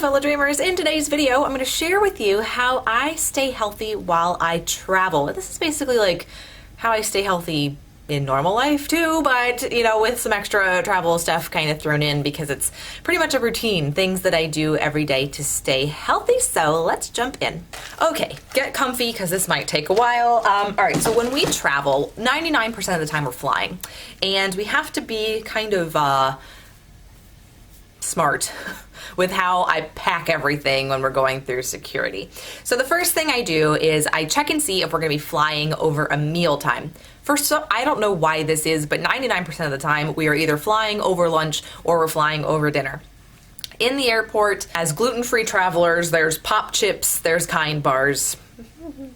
fellow dreamers. In today's video, I'm going to share with you how I stay healthy while I travel. This is basically like how I stay healthy in normal life too, but you know, with some extra travel stuff kind of thrown in because it's pretty much a routine, things that I do every day to stay healthy. So let's jump in. Okay, get comfy because this might take a while. All right, so when we travel, 99% of the time we're flying, and we have to be kind of smart with how I pack everything when we're going through security. So the first thing I do is I check and see if we're gonna be flying over a mealtime. First, I don't know why this is, but 99% of the time we are either flying over lunch or we're flying over dinner. In the airport, as gluten-free travelers, there's pop chips, there's Kind bars.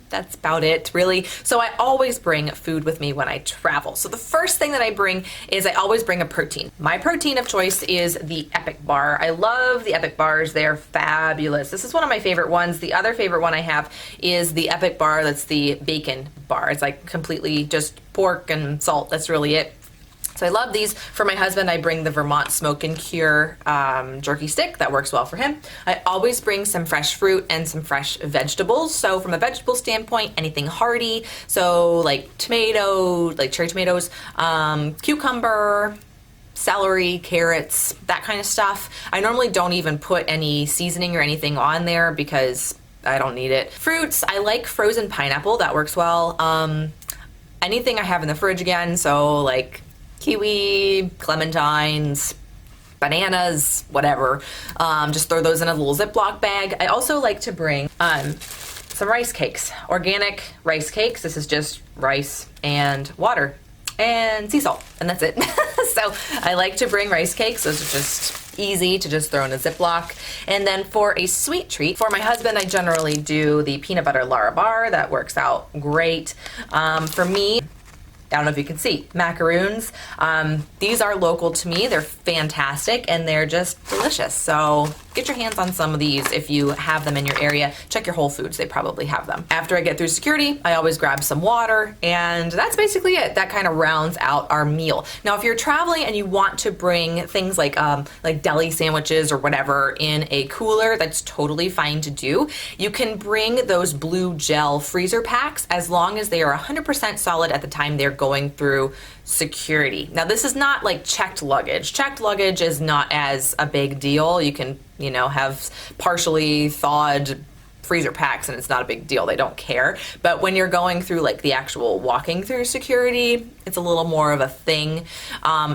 That's about it, really. So I always bring food with me when I travel. So the first thing that I bring is I always bring a protein. My protein of choice is the Epic bar. I love the Epic bars. They're fabulous. This is one of my favorite ones. The other favorite one I have is the Epic bar that's the bacon bar. It's like completely just pork and salt. That's really it. So I love these. For my husband, I bring the Vermont Smoke and Cure jerky stick. That works well for him. I always bring some fresh fruit and some fresh vegetables. So from a vegetable standpoint, anything hearty. So like tomato, like cherry tomatoes, cucumber, celery, carrots, that kind of stuff. I normally don't even put any seasoning or anything on there because I don't need it. Fruits, I like frozen pineapple. That works well. Anything I have in the fridge again. So like kiwi, clementines, bananas, whatever. Just throw those in a little Ziploc bag. I also like to bring some rice cakes, organic rice cakes. This is just rice and water and sea salt, and that's it. So I like to bring rice cakes. Those are just easy to just throw in a Ziploc. And then for a sweet treat, for my husband, I generally do the peanut butter Lara bar. That works out great. For me, I don't know if you can see, macaroons. These are local to me. They're fantastic and they're just delicious. So get your hands on some of these if you have them in your area. Check your Whole Foods, they probably have them. After I get through security, I always grab some water, and that's basically it. That kind of rounds out our meal. Now, if you're traveling and you want to bring things like deli sandwiches or whatever in a cooler, that's totally fine to do. You can bring those blue gel freezer packs as long as they are 100% solid at the time they're going through security. Now, this is not like checked luggage. Checked luggage is not as a big deal. You can, you know, have partially thawed freezer packs and it's not a big deal. They don't care. But when you're going through like the actual walking through security, it's a little more of a thing.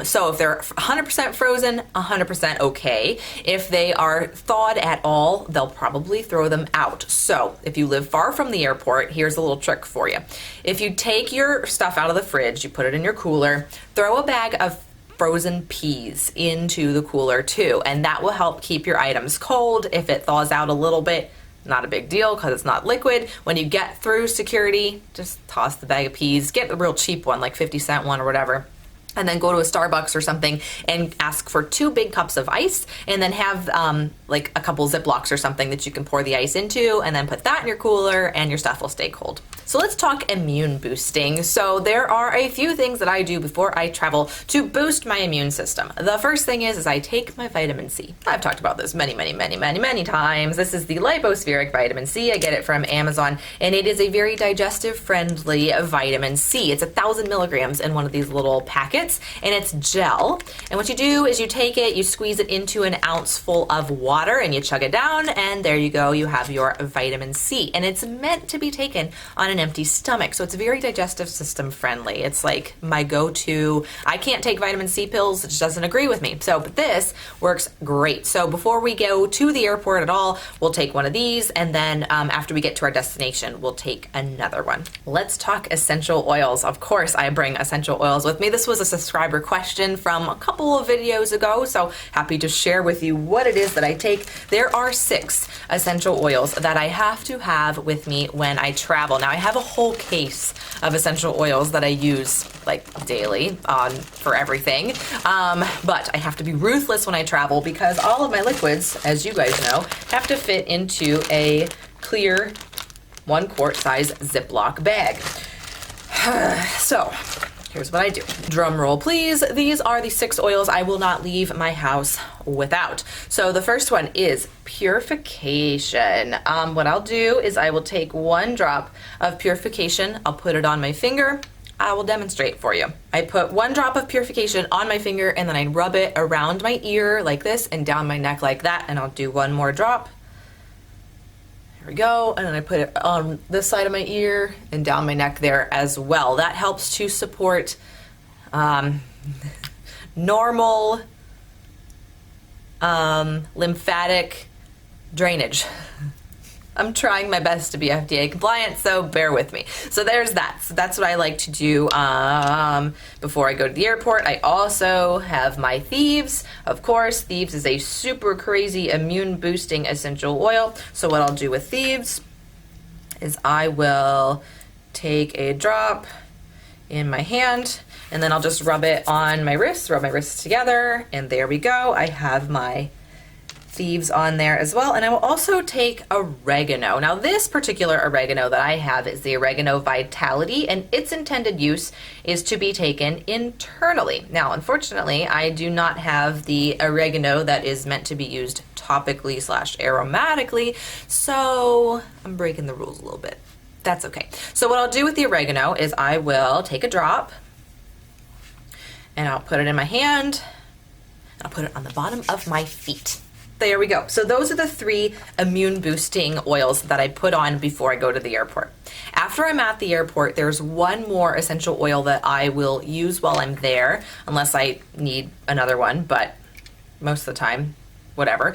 So if they're 100% frozen, 100% okay. If they are thawed at all, they'll probably throw them out. So if you live far from the airport, here's a little trick for you. If you take your stuff out of the fridge, you put it in your cooler, throw a bag of frozen peas into the cooler too, and that will help keep your items cold. If it thaws out a little bit, not a big deal because it's not liquid. When you get through security, just toss the bag of peas. Get the real cheap one, like 50-cent one or whatever. And then go to a Starbucks or something and ask for 2 big cups of ice, and then have like a couple Ziplocs or something that you can pour the ice into, and then put that in your cooler and your stuff will stay cold. So let's talk immune boosting. So there are a few things that I do before I travel to boost my immune system. The first thing is I take my vitamin C. I've talked about this many times. This is the lipospheric vitamin C. I get it from Amazon, and it is a very digestive friendly vitamin C. It's 1,000 milligrams in one of these little packets, and it's gel. And what you do is you take it, you squeeze it into an ounce full of water, and you chug it down, and there you go, you have your vitamin C. And it's meant to be taken on an empty stomach, so it's very digestive system friendly. It's like my go-to. I can't take vitamin C pills, it just doesn't agree with me. So, but this works great. So before we go to the airport at all, we'll take one of these, and then after we get to our destination, we'll take another one. Let's talk essential oils. Of course, I bring essential oils with me. This was a subscriber question from a couple of videos ago, so happy to share with you what it is that I take. There are 6 essential oils that I have to have with me when I travel. Now, I have a whole case of essential oils that I use like daily for everything, but I have to be ruthless when I travel because all of my liquids, as you guys know, have to fit into a clear 1 quart size Ziploc bag. So here's what I do. Drum roll, please. These are the 6 oils I will not leave my house without. So the first one is Purification. What I'll do is I will take 1 drop of Purification. I'll put it on my finger. I will demonstrate for you. I put 1 drop of Purification on my finger and then I rub it around my ear like this and down my neck like that, and I'll do 1 more drop. There we go. And then I put it on this side of my ear and down my neck there as well. That helps to support normal lymphatic drainage. I'm trying my best to be FDA compliant, so bear with me. So there's that. So that's what I like to do before I go to the airport. I also have my Thieves. Of course, Thieves is a super crazy immune boosting essential oil. So what I'll do with Thieves is I will take a drop in my hand and then I'll just rub it on my wrists, rub my wrists together, and there we go. I have my Thieves on there as well. And I will also take oregano. Now this particular oregano that I have is the Oregano Vitality, and its intended use is to be taken internally. Now unfortunately I do not have the oregano that is meant to be used topically / aromatically, so I'm breaking the rules a little bit. That's okay. So what I'll do with the oregano is I will take a drop and I'll put it in my hand. I'll put it on the bottom of my feet. There we go. So those are the 3 immune boosting oils that I put on before I go to the airport. After I'm at the airport, there's 1 more essential oil that I will use while I'm there, unless I need another one, but most of the time, whatever.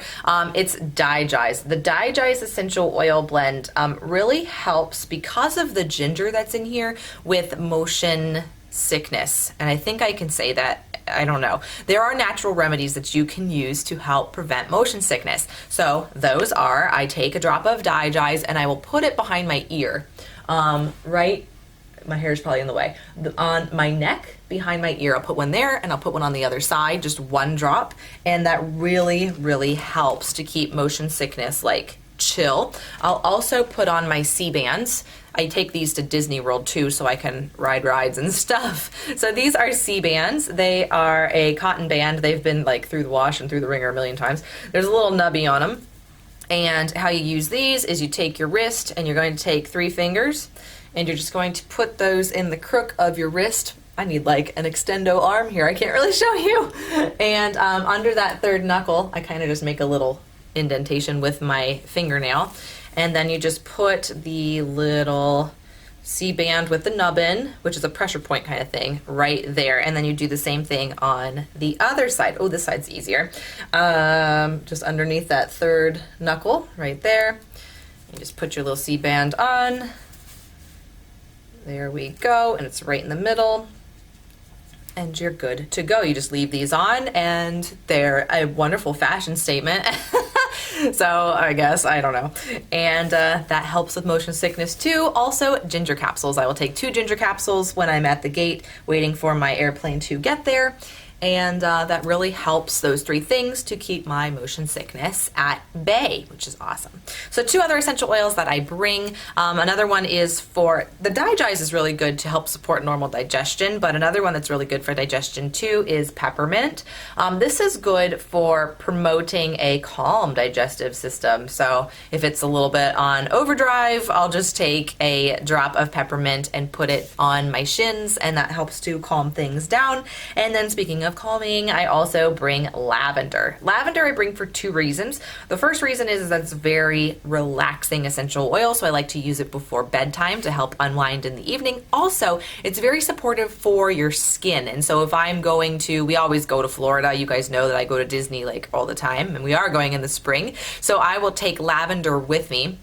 It's Digize. The Digize essential oil blend really helps because of the ginger that's in here with motion sickness. And I think I can say that. I don't know. There are natural remedies that you can use to help prevent motion sickness. So those are, I take a drop of Digize and I will put it behind my ear, right, my hair is probably in the way, on my neck behind my ear. I'll put one there and I'll put one on the other side, just 1 drop. And that really, really helps to keep motion sickness like chill. I'll also put on my C-bands. I take these to Disney World too so I can ride rides and stuff. So these are C-bands. They are a cotton band. They've been like through the wash and through the wringer a million times. There's a little nubby on them. And how you use these is you take your wrist and you're going to take 3 fingers and you're just going to put those in the crook of your wrist. I need like an extendo arm here. I can't really show you. And under that 3rd knuckle, I kind of just make a little indentation with my fingernail, and then you just put the little C-band with the nubbin, which is a pressure point kind of thing, right there, and then you do the same thing on the other side. Oh, this side's easier. Just underneath that 3rd knuckle right there, you just put your little C-band on. There we go, and it's right in the middle. And you're good to go. You just leave these on and they're a wonderful fashion statement. So I guess, I don't know. And that helps with motion sickness too. Also, ginger capsules. I will take 2 ginger capsules when I'm at the gate waiting for my airplane to get there. And that really helps, those 3 things, to keep my motion sickness at bay, which is awesome. So 2 other essential oils that I bring. Another one is for, the Digize is really good to help support normal digestion, but another one that's really good for digestion too is Peppermint. This is good for promoting a calm digestive system. So if it's a little bit on overdrive, I'll just take a drop of Peppermint and put it on my shins, and that helps to calm things down. And then speaking of calming, I also bring Lavender. Lavender I bring for 2 reasons. The first reason is that it's very relaxing essential oil, so I like to use it before bedtime to help unwind in the evening. Also, it's very supportive for your skin, and so if I'm going to, we always go to Florida, you guys know that I go to Disney like all the time, and we are going in the spring, so I will take Lavender with me.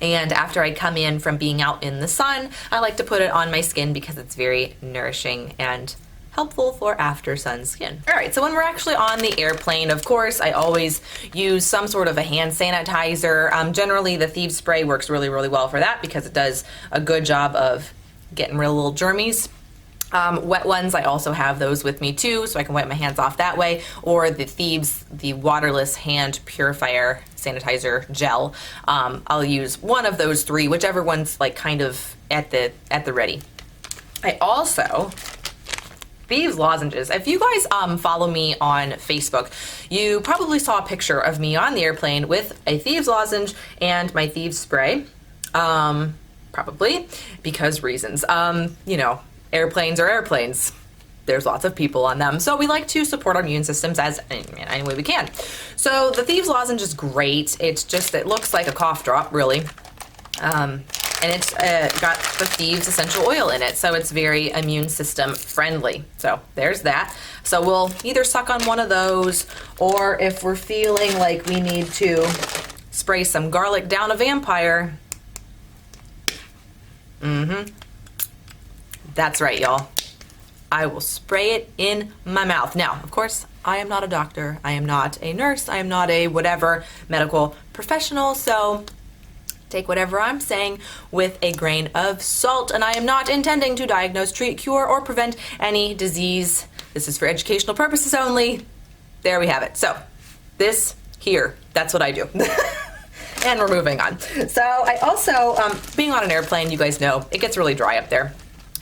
And after I come in from being out in the sun, I like to put it on my skin because it's very nourishing and helpful for after sun skin. All right, so when we're actually on the airplane, of course, I always use some sort of a hand sanitizer. Generally, the Thieves spray works really, really well for that because it does a good job of getting rid of little germies. Wet ones, I also have those with me too, so I can wipe my hands off that way. Or the Thieves, the waterless hand purifier sanitizer gel. I'll use one of those 3, whichever one's like kind of at the ready. I also Thieves Lozenges. If you guys follow me on Facebook, you probably saw a picture of me on the airplane with a Thieves Lozenge and my Thieves Spray. Probably because reasons. You know, airplanes are airplanes. There's lots of people on them. So we like to support our immune systems as any way we can. So the Thieves Lozenge is great. It's just, it looks like a cough drop, really. And it's got the Thieves essential oil in it, so it's very immune system friendly. So there's that. So we'll either suck on one of those, or if we're feeling like we need to spray some garlic down a vampire. That's right, y'all. I will spray it in my mouth. Now, of course, I am not a doctor. I am not a nurse. I am not a whatever medical professional, so take whatever I'm saying with a grain of salt, and I am not intending to diagnose, treat, cure, or prevent any disease. This is for educational purposes only. There we have it. So this here, that's what I do. And we're moving on. So I also, being on an airplane, you guys know, it gets really dry up there.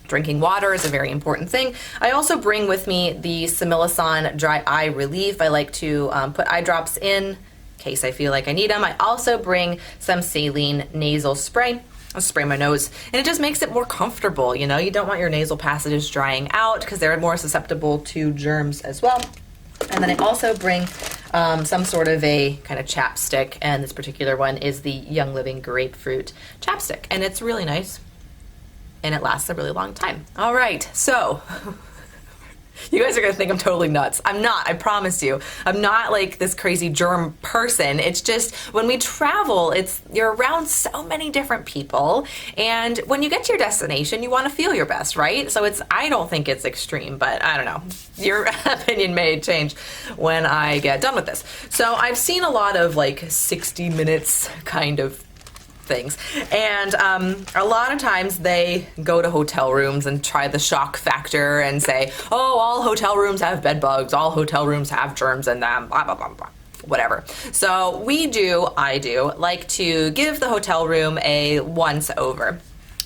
Drinking water is a very important thing. I also bring with me the Similison Dry Eye Relief. I like to put eye drops in case I feel like I need them. I also bring some saline nasal spray. I'll spray my nose, and it just makes it more comfortable. You know, you don't want your nasal passages drying out because they're more susceptible to germs as well. And then I also bring some sort of a kind of chapstick, and this particular one is the Young Living Grapefruit Chapstick, and it's really nice, and it lasts a really long time. All right, so you guys are gonna think I'm totally nuts. I'm not, I promise you. I'm not like this crazy germ person. It's just when we travel, you're around so many different people, and when you get to your destination, you wanna feel your best, right? So I don't think it's extreme, but I don't know. Your opinion may change when I get done with this. So I've seen a lot of like 60 minutes kind of things, and a lot of times they go to hotel rooms and try the shock factor and say, oh, all hotel rooms have bed bugs, all hotel rooms have germs in them, blah blah blah blah, whatever. So I do like to give the hotel room a once over.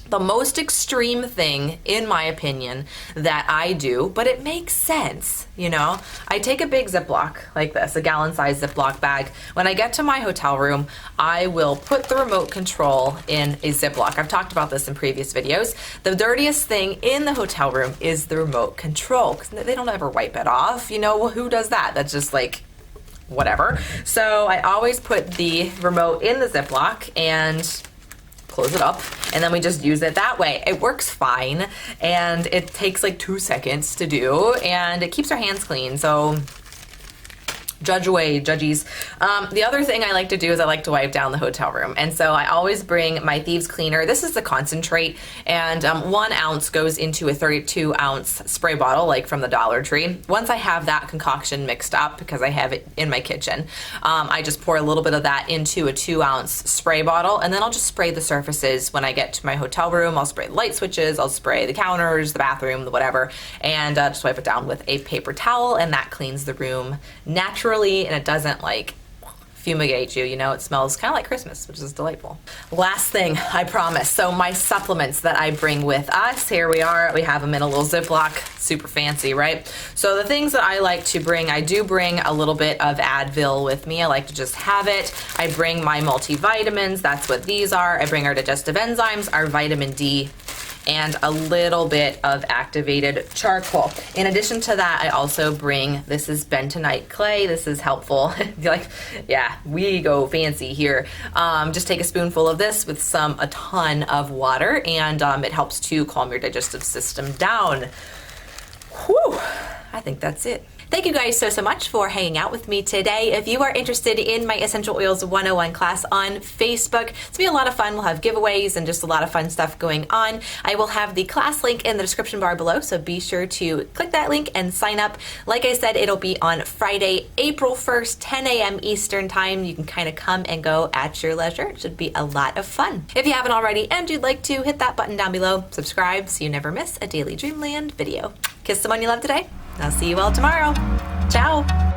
The most extreme thing, in my opinion, that I do, but it makes sense, you know? I take a big Ziploc like this, a gallon-sized Ziploc bag. When I get to my hotel room, I will put the remote control in a Ziploc. I've talked about this in previous videos. The dirtiest thing in the hotel room is the remote control, because they don't ever wipe it off. You know, who does that? That's just like, whatever. So I always put the remote in the Ziploc and close it up, and then we just use it that way. It works fine, and it takes like 2 seconds to do, and it keeps our hands clean. So judge away, judgies. The other thing I like to do is I like to wipe down the hotel room, and so I always bring my Thieves cleaner. This is the concentrate, and 1 ounce goes into a 32 ounce spray bottle, like from the Dollar Tree. Once I have that concoction mixed up, because I have it in my kitchen, I just pour a little bit of that into a 2 ounce spray bottle, and then I'll just spray the surfaces when I get to my hotel room. I'll spray the light switches, I'll spray the counters, the bathroom, the whatever, and just wipe it down with a paper towel, and that cleans the room naturally, and it doesn't like fumigate you, you know, it smells kind of like Christmas, which is delightful. Last thing, I promise. So my supplements that I bring with us, here we are, we have them in a little Ziploc, super fancy, right? So the things that I like to bring, I do bring a little bit of Advil with me. I like to just have it. I bring my multivitamins, that's what these are. I bring our digestive enzymes, our vitamin D, and a little bit of activated charcoal. In addition to that, I also bring, this is bentonite clay. This is helpful. You're like, yeah, we go fancy here. Just take a spoonful of this with a ton of water, and it helps to calm your digestive system down. Whew, I think that's it. Thank you guys so much for hanging out with me today. If you are interested in my Essential Oils 101 class on Facebook, it's gonna be a lot of fun. We'll have giveaways and just a lot of fun stuff going on. I will have the class link in the description bar below, so be sure to click that link and sign up. Like I said, it'll be on Friday, April 1st, 10 a.m. Eastern time. You can kind of come and go at your leisure. It should be a lot of fun. If you haven't already and you'd like to, hit that button down below, subscribe so you never miss a Daily Dreamland video. Kiss someone you love today. I'll see you all tomorrow. Ciao.